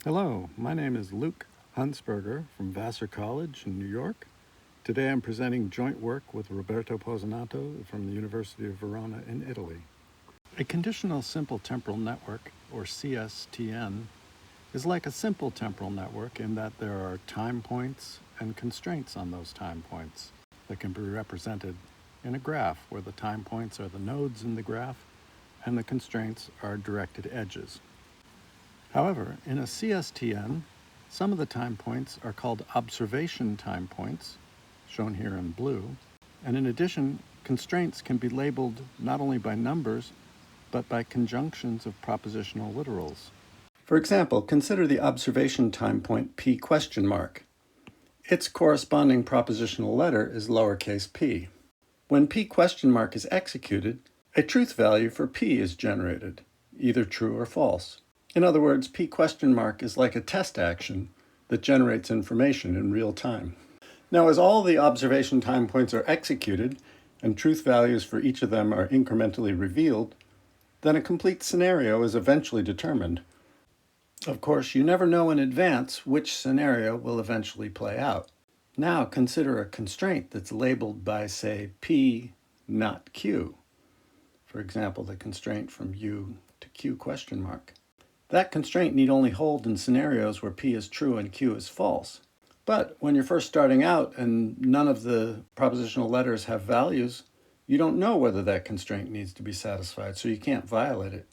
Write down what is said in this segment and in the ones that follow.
Hello, my name is Luke Hunsberger from Vassar College in New York. Today I'm presenting joint work with Roberto Posenato from the University of Verona in Italy. A conditional simple temporal network, or CSTN, is like a simple temporal network in that there are time points and constraints on those time points that can be represented in a graph where the time points are the nodes in the graph and the constraints are directed edges. However, in a CSTN, some of the time points are called observation time points, shown here in blue, and in addition, constraints can be labeled not only by numbers, but by conjunctions of propositional literals. For example, consider the observation time point p question mark. Its corresponding propositional letter is lowercase p. When p question mark is executed, a truth value for p is generated, either true or false. In other words, p question mark is like a test action that generates information in real time. Now, as all the observation time points are executed and truth values for each of them are incrementally revealed, then a complete scenario is eventually determined. Of course, you never know in advance which scenario will eventually play out. Now consider a constraint that's labeled by, say, p not q. For example, the constraint from u to q question mark. That constraint need only hold in scenarios where p is true and q is false. But when you're first starting out and none of the propositional letters have values, you don't know whether that constraint needs to be satisfied, so you can't violate it.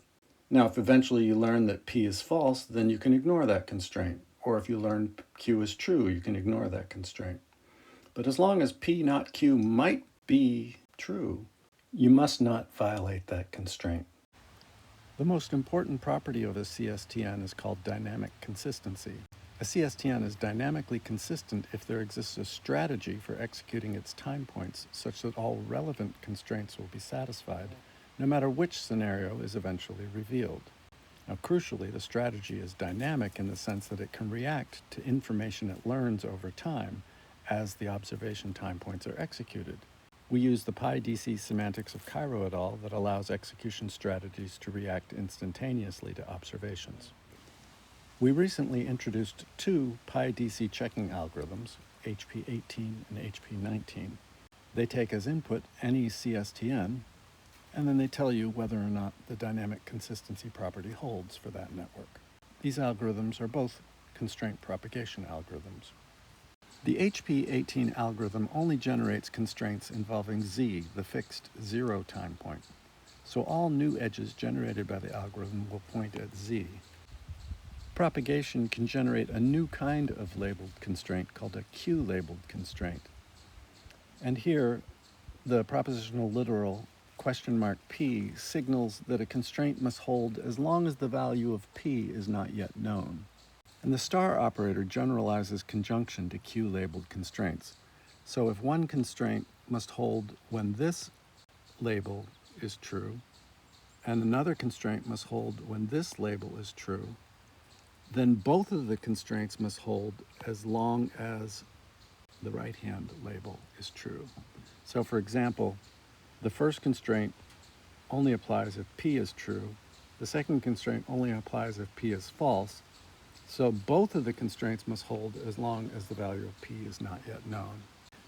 Now, if eventually you learn that p is false, then you can ignore that constraint. Or if you learn q is true, you can ignore that constraint. But as long as p not q might be true, you must not violate that constraint. The most important property of a CSTN is called dynamic consistency. A CSTN is dynamically consistent if there exists a strategy for executing its time points such that all relevant constraints will be satisfied, no matter which scenario is eventually revealed. Now, crucially, the strategy is dynamic in the sense that it can react to information it learns over time as the observation time points are executed. We use the PyDC semantics of Cairo et al. That allows execution strategies to react instantaneously to observations. We recently introduced two PyDC checking algorithms, HP18 and HP19. They take as input any CSTN, and then they tell you whether or not the dynamic consistency property holds for that network. These algorithms are both constraint propagation algorithms. The HP18 algorithm only generates constraints involving z, the fixed zero time point. So all new edges generated by the algorithm will point at z. Propagation can generate a new kind of labeled constraint called a Q-labeled constraint. And here, the propositional literal question mark p signals that a constraint must hold as long as the value of p is not yet known. And the star operator generalizes conjunction to Q-labeled constraints. So if one constraint must hold when this label is true, and another constraint must hold when this label is true, then both of the constraints must hold as long as the right-hand label is true. So for example, the first constraint only applies if p is true, the second constraint only applies if p is false, so both of the constraints must hold as long as the value of p is not yet known.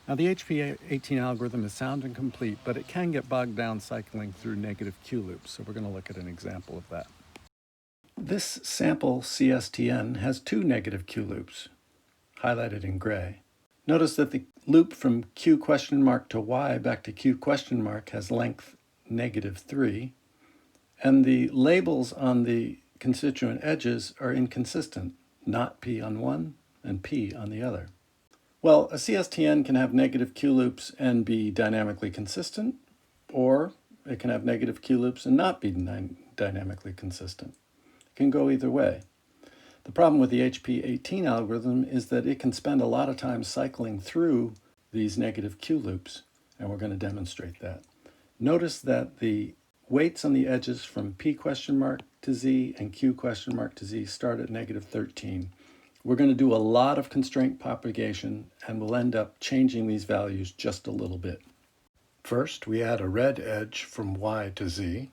Now the HP18 algorithm is sound and complete, but it can get bogged down cycling through negative Qloops, so we're going to look at an example of that. This sample CSTN has two negative Qloops, highlighted in gray. Notice that the loop from Q question mark to Y back to Q question mark has length -3, and the labels on the constituent edges are inconsistent, not p on one and p on the other. Well, a CSTN can have negative Qloops and be dynamically consistent, or it can have negative Qloops and not be dynamically consistent. It can go either way. The problem with the HP18 algorithm is that it can spend a lot of time cycling through these negative Qloops, and we're going to demonstrate that. Notice that the weights on the edges from p question mark to z and q question mark to z start at -13. We're going to do a lot of constraint propagation, and we'll end up changing these values just a little bit. First, we add a red edge from y to z.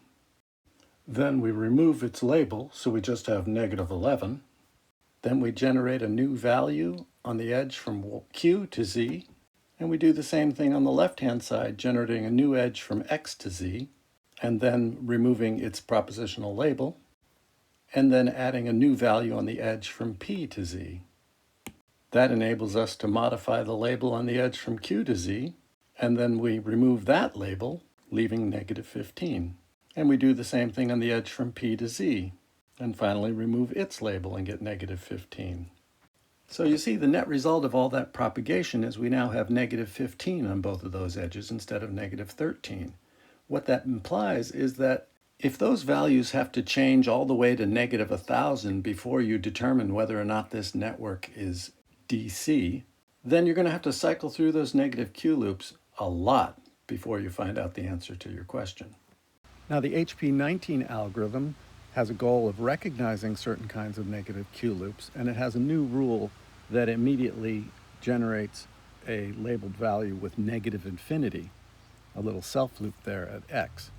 Then we remove its label, so we just have -11. Then we generate a new value on the edge from Q to Z. And we do the same thing on the left-hand side, generating a new edge from X to Z, and then removing its propositional label, and then adding a new value on the edge from P to Z. That enables us to modify the label on the edge from Q to Z, and then we remove that label, leaving -15. And we do the same thing on the edge from P to Z, and finally remove its label and get -15. So you see the net result of all that propagation is we now have -15 on both of those edges instead of -13. What that implies is that if those values have to change all the way to -1,000 before you determine whether or not this network is DC, then you're going to have to cycle through those negative Qloops a lot before you find out the answer to your question. Now, the HP19 algorithm has a goal of recognizing certain kinds of negative Qloops, and it has a new rule that immediately generates a labeled value with -infinity, a little self-loop there at X.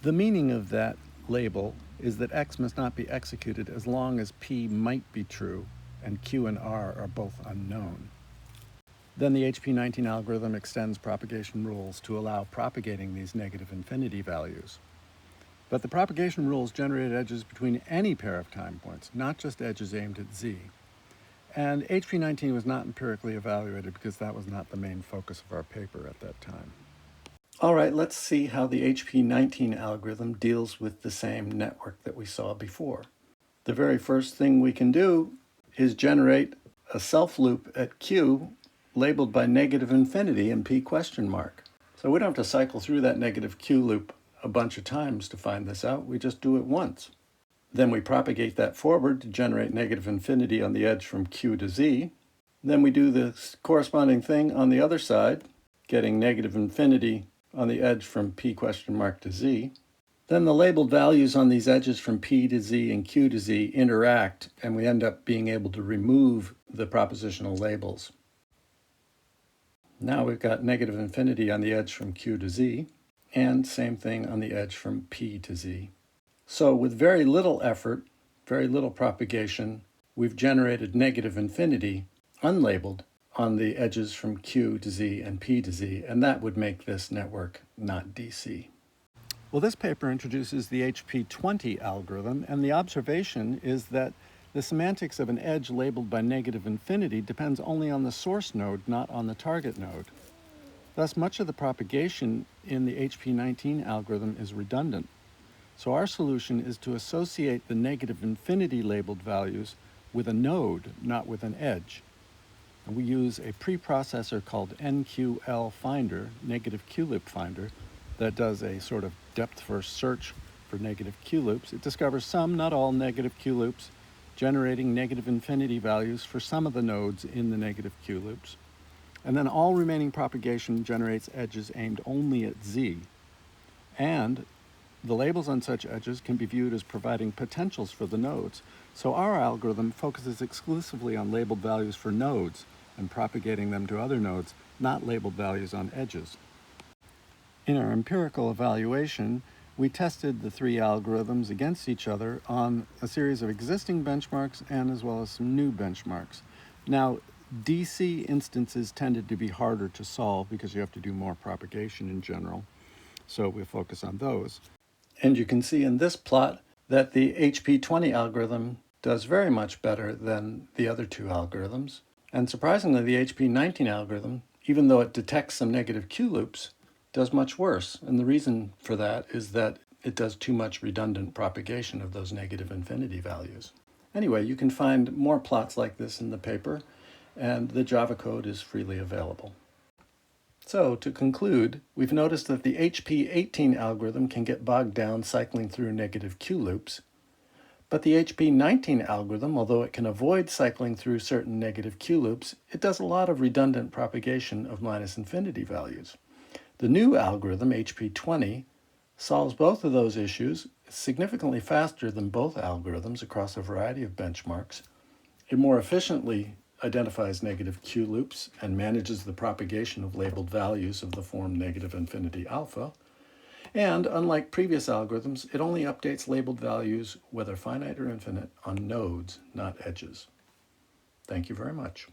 The meaning of that label is that X must not be executed as long as P might be true and Q and R are both unknown. Then the HP19 algorithm extends propagation rules to allow propagating these -infinity values. But the propagation rules generate edges between any pair of time points, not just edges aimed at Z. And HP19 was not empirically evaluated because that was not the main focus of our paper at that time. All right, let's see how the HP19 algorithm deals with the same network that we saw before. The very first thing we can do is generate a self-loop at Q labeled by -infinity and P question mark. So we don't have to cycle through that negative Q loop a bunch of times to find this out. We just do it once. Then we propagate that forward to generate -infinity on the edge from Q to Z. Then we do the corresponding thing on the other side, getting -infinity on the edge from P question mark to Z. Then the labeled values on these edges from P to Z and Q to Z interact, and we end up being able to remove the propositional labels. Now we've got -infinity on the edge from Q to Z, and same thing on the edge from P to Z. So with very little effort, very little propagation, we've generated -infinity unlabeled on the edges from Q to Z and P to Z, and that would make this network not DC. Well, this paper introduces the HP20 algorithm, and the observation is that the semantics of an edge labeled by -infinity depends only on the source node, not on the target node. Thus, much of the propagation in the HP19 algorithm is redundant. So our solution is to associate the -infinity labeled values with a node, not with an edge. And we use a preprocessor called NQL Finder, Negative Qloop Finder, that does a sort of depth-first search for negative Qloops. It discovers some, not all, negative Qloops, generating -infinity values for some of the nodes in the negative Qloops. And then all remaining propagation generates edges aimed only at Z. And the labels on such edges can be viewed as providing potentials for the nodes. So our algorithm focuses exclusively on labeled values for nodes and propagating them to other nodes, not labeled values on edges. In our empirical evaluation, we tested the three algorithms against each other on a series of existing benchmarks and as well as some new benchmarks. Now, DC instances tended to be harder to solve because you have to do more propagation in general, so we focus on those. And you can see in this plot that the HP20 algorithm does very much better than the other two algorithms. And surprisingly, the HP19 algorithm, even though it detects some negative Qloops, does much worse. And the reason for that is that it does too much redundant propagation of those -infinity values. Anyway, you can find more plots like this in the paper, and the Java code is freely available. So, to conclude, we've noticed that the HP18 algorithm can get bogged down cycling through negative Qloops, but the HP19 algorithm, although it can avoid cycling through certain negative Qloops, it does a lot of redundant propagation of -infinity values. The new algorithm, HP20, solves both of those issues significantly faster than both algorithms across a variety of benchmarks. It more efficiently identifies negative Qloops and manages the propagation of labeled values of the form -infinity alpha. And unlike previous algorithms, it only updates labeled values, whether finite or infinite, on nodes, not edges. Thank you very much.